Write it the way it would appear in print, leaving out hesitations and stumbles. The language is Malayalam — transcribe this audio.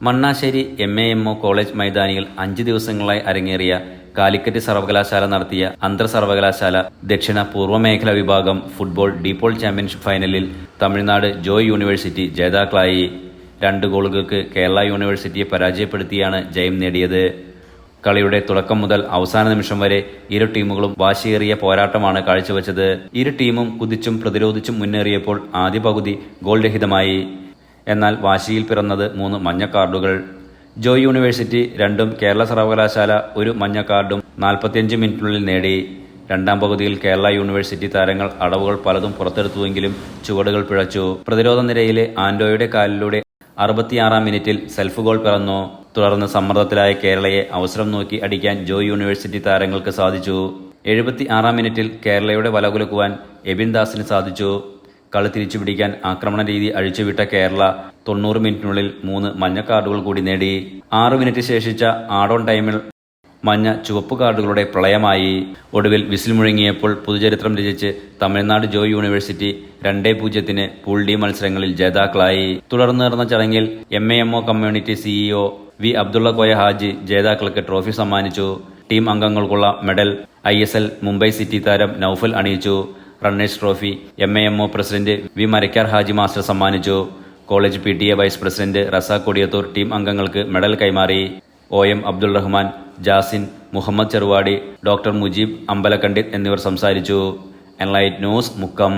മണ്ണാശ്ശേരി MAMO കോളേജ് മൈതാനിയിൽ 5 ദിവസങ്ങളായി അരങ്ങേറിയ കാലിക്കറ്റ് സർവകലാശാല നടത്തിയ അന്തർ സർവകലാശാല ദക്ഷിണ പൂർവ്വമേഖലാ വിഭാഗം ഫുട്ബോൾ ഡീപോൾ ചാമ്പ്യൻഷിപ്പ് ഫൈനലിൽ തമിഴ്നാട് ജോയ് യൂണിവേഴ്സിറ്റി ജേതാക്കളായി. 2 ഗോളുകൾക്ക് കേരള യൂണിവേഴ്സിറ്റിയെ പരാജയപ്പെടുത്തിയാണ് ജയം നേടിയത്. കളിയുടെ തുടക്കം മുതൽ അവസാന നിമിഷം വരെ ഇരു ടീമുകളും വാശിയേറിയ പോരാട്ടമാണ് കാഴ്ചവെച്ചത്. ഇരു ടീമും കുതിച്ചും പ്രതിരോധിച്ചും മുന്നേറിയപ്പോൾ ആദ്യ പകുതി ഗോൾ രഹിതമായി. എന്നാൽ വാശിയിൽ പിറന്നത് 3 മഞ്ഞ കാർഡുകൾ. ജോയ് യൂണിവേഴ്സിറ്റി 2ഉം കേരള സർവകലാശാല 1 മഞ്ഞ കാർഡും 45 മിനിറ്റിനുള്ളിൽ നേടി. രണ്ടാം പകുതിയിൽ കേരള യൂണിവേഴ്സിറ്റി താരങ്ങൾ അടവുകൾ പലതും പുറത്തെടുത്തുവെങ്കിലും ചുവടുകൾ പിഴച്ചു. പ്രതിരോധ നിരയിലെ ആൻഡോയുടെ കാലിലൂടെ 66-ാം മിനിറ്റിൽ സെൽഫ് ഗോൾ പിറന്നു. തുടർന്ന് സമ്മർദ്ദത്തിലായ കേരളയെ അവസരം നോക്കി അടിക്കാൻ ജോയ് യൂണിവേഴ്സിറ്റി താരങ്ങൾക്ക് സാധിച്ചു. 76-ാം മിനിറ്റിൽ കേരളയുടെ വലകുലുക്കുവാൻ എബിൻ ദാസിന് സാധിച്ചു. കളി തിരിച്ചുപിടിക്കാൻ ആക്രമണ രീതി അഴിച്ചുവിട്ട കേരള 90 മിനിറ്റിനുള്ളിൽ 3 മഞ്ഞ കാർഡുകൾ കൂടി നേടി. 6 മിനിറ്റ് ശേഷിച്ച ആഡ് ഓൺ ടൈമിൽ മഞ്ഞ ചുവപ്പ് കാർഡുകളുടെ പ്രളയമായി. ഒടുവിൽ വിസിൽ മുഴങ്ങിയപ്പോൾ പുതുചരിത്രം രചിച്ച് Tamil Nadu Joy university 2-0 pool D മത്സരങ്ങളിൽ ജേതാക്കളായി. തുടർന്ന് നടന്ന ചടങ്ങിൽ MAMO community CEO V Abdulla Koya Haji ജേതാക്കൾക്ക് ട്രോഫി സമ്മാനിച്ചു. ടീം അംഗങ്ങൾക്കുള്ള മെഡൽ ISL മുംബൈ സിറ്റി താരം നൌഫൽ അണിയിച്ചു. Runners trophy MAMO president V Marakkar Haji master സമ്മാനിച്ചു. College PTA vice president Razak Kodiyathur team അംഗങ്ങൾക്ക് മെഡൽ കൈമാറി. OM അബ്ദുൾ റഹ്മാൻ, ജാസിൻ, മുഹമ്മദ് ചെറുവാടി, ഡോക്ടർ മുജീബ് അമ്പലക്കണ്ടിത് എന്നിവർ സംസാരിച്ചു. Enlight news, Mukkam.